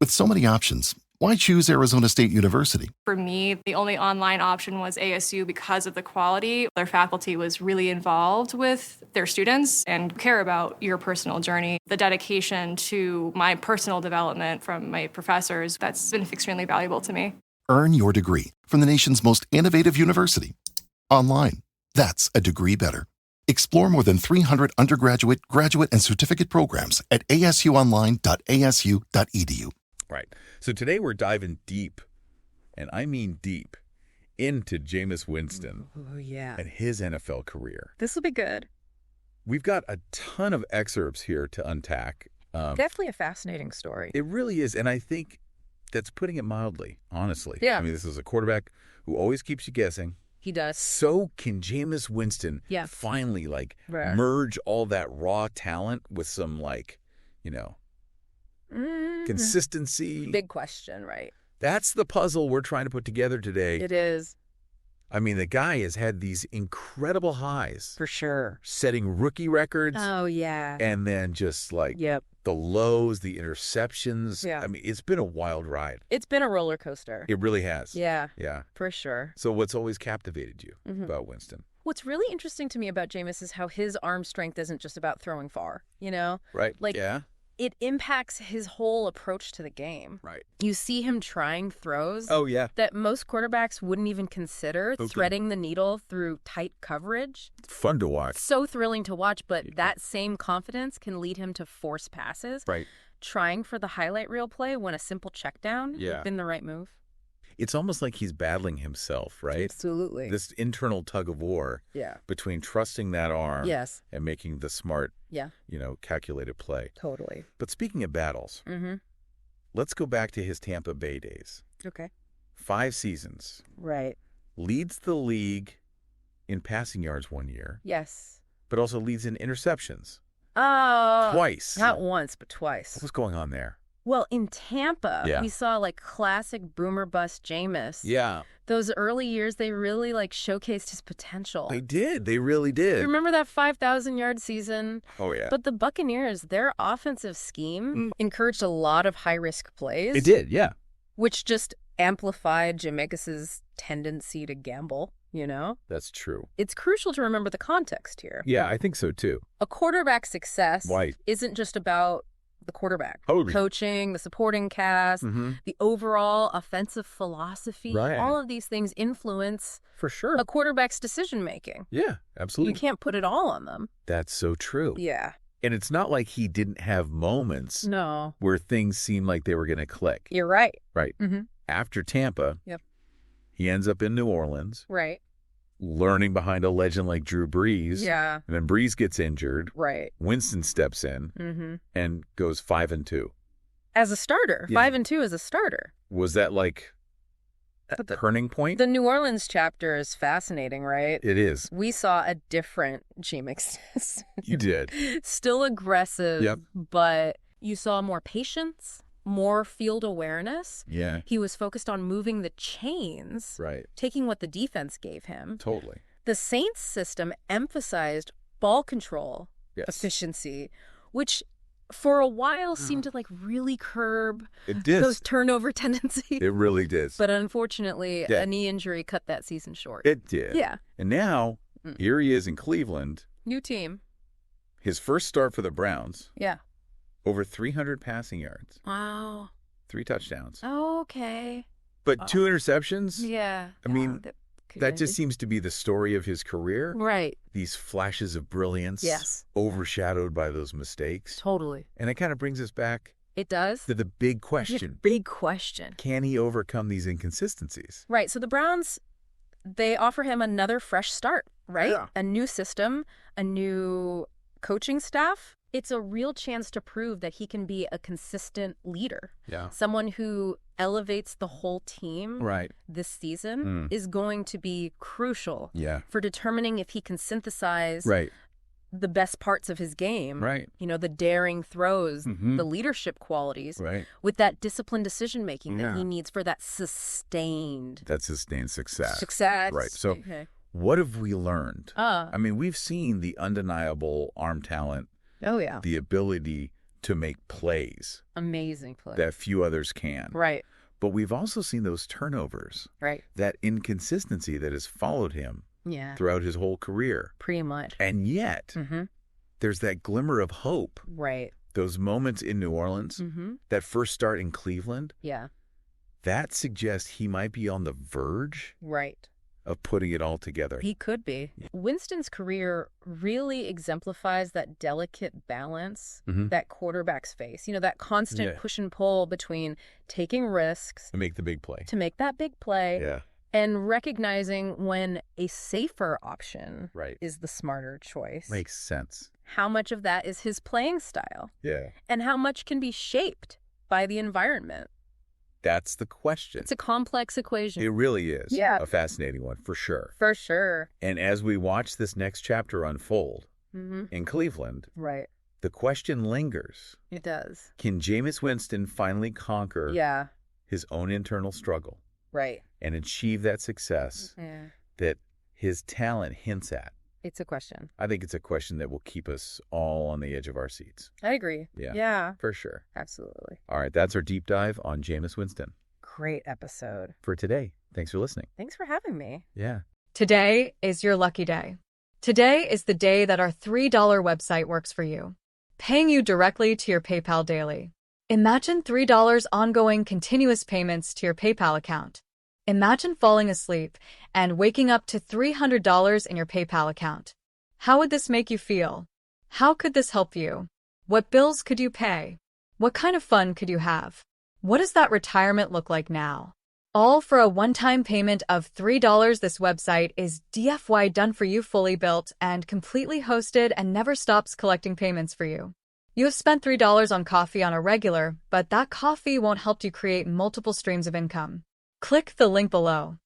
With so many options, why choose Arizona State University? For me, the only online option was ASU because of the quality. Their faculty was really involved with their students and care about your personal journey. The dedication to my personal development from my professors, that's been extremely valuable to me. Earn your degree from the nation's most innovative university. Online. That's a degree better. Explore more than 300 undergraduate, graduate, and certificate programs at asuonline.asu.edu. Right. So today we're diving deep, and I mean deep, into Jameis Winston and his NFL career. This will be good. We've got a ton of excerpts here to unpack. Definitely a fascinating story. It really is, and I think that's putting it mildly, honestly. Yeah. I mean, this is a quarterback who always keeps you guessing. He does. So can Jameis Winston finally, merge all that raw talent with some, consistency? Big question, right? That's the puzzle we're trying to put together today. It is. I mean, the guy has had these incredible highs. For sure. Setting rookie records. Oh, yeah. And then just the lows, the interceptions. Yeah. I mean, it's been a wild ride. It's been a roller coaster. It really has. Yeah. Yeah. For sure. So what's always captivated you about Winston? What's really interesting to me about Jameis is how his arm strength isn't just about throwing far, you know? Right. It impacts his whole approach to the game. Right. You see him trying throws that most quarterbacks wouldn't even consider, threading the needle through tight coverage. Fun to watch. So thrilling to watch, but that same confidence can lead him to force passes. Right. Trying for the highlight reel play when a simple check down would have been the right move. It's almost like he's battling himself, right? Absolutely. This internal tug of war between trusting that arm and making the smart, calculated play. Totally. But speaking of battles, let's go back to his Tampa Bay days. Okay. 5 seasons. Right. Leads the league in passing yards one year. Yes. But also leads in interceptions. Oh. Twice. Not once, but twice. What was going on there? Well, in Tampa, we saw classic boomer bust Jameis. Yeah. Those early years, they really showcased his potential. They did. They really did. Remember that 5,000-yard season? Oh, yeah. But the Buccaneers, their offensive scheme encouraged a lot of high-risk plays. It did, yeah. Which just amplified Jameis's tendency to gamble, you know? That's true. It's crucial to remember the context here. Yeah, I think so, too. A quarterback's success isn't just about the quarterback, coaching, the supporting cast, the overall offensive philosophy. Right. All of these things influence for sure a quarterback's decision making. Yeah, absolutely. You can't put it all on them. That's so true. Yeah. And it's not like he didn't have moments where things seemed like they were going to click. You're right. Right. After Tampa, he ends up in New Orleans. Right. Learning behind a legend like Drew Brees. Yeah. And then Brees gets injured. Right. Winston steps in and goes 5-2. As a starter. 5-2 as a starter. Was that a turning point? The New Orleans chapter is fascinating, right? It is. We saw a different Jameis. You did. Still aggressive, but you saw more patience, more field awareness. Yeah. He was focused on moving the chains, taking what the defense gave him. Totally. The Saints system emphasized ball control, efficiency, which for a while seemed to really curb those turnover tendencies. It really did. But unfortunately, a knee injury cut that season short. It did. Yeah. And now, here he is in Cleveland. New team. His first start for the Browns. Yeah. Over 300 passing yards. Wow. 3 touchdowns. Oh, okay. But 2 interceptions? Yeah. I mean, that just seems to be the story of his career. Right. These flashes of brilliance. Yes. Overshadowed by those mistakes. Totally. And it kind of brings us back. It does. To the big question. Big question. Can he overcome these inconsistencies? Right. So the Browns, they offer him another fresh start, right? Yeah. A new system, a new coaching staff. It's a real chance to prove that he can be a consistent leader. Yeah. Someone who elevates the whole team this season is going to be crucial for determining if he can synthesize the best parts of his game. Right. You know, the daring throws, the leadership qualities with that disciplined decision-making that he needs for that sustained success. Success. Right. So what have we learned? I mean, we've seen the undeniable arm talent. Oh, yeah. The ability to make plays. Amazing plays. That few others can. Right. But we've also seen those turnovers. Right. That inconsistency that has followed him throughout his whole career. Pretty much. And yet, there's that glimmer of hope. Right. Those moments in New Orleans, that first start in Cleveland. Yeah. That suggests he might be on the verge. Right. Of putting it all together. He could be. Winston's career really exemplifies that delicate balance that quarterbacks face. You know, that constant push and pull between taking risks. To make the big play. To make that big play. Yeah. And recognizing when a safer option is the smarter choice. Makes sense. How much of that is his playing style? Yeah. And how much can be shaped by the environment? That's the question. It's a complex equation. It really is. Yeah. A fascinating one, for sure. For sure. And as we watch this next chapter unfold in Cleveland, the question lingers. It does. Can Jameis Winston finally conquer his own internal struggle? Right. And achieve that success that his talent hints at? It's a question. I think it's a question that will keep us all on the edge of our seats. I agree. Yeah. For sure. Absolutely. All right, that's our deep dive on Jameis Winston. Great episode. For today. Thanks for listening. Thanks for having me. Yeah. Today is your lucky day. Today is the day that our $3 website works for you, paying you directly to your PayPal daily. Imagine $3 ongoing continuous payments to your PayPal account. Imagine falling asleep and waking up to $300 in your PayPal account. How would this make you feel? How could this help you? What bills could you pay? What kind of fun could you have? What does that retirement look like now? All for a one-time payment of $3. This website is DFY done for you, fully built and completely hosted, and never stops collecting payments for you. You have spent $3 on coffee on a regular, but that coffee won't help you create multiple streams of income. Click the link below.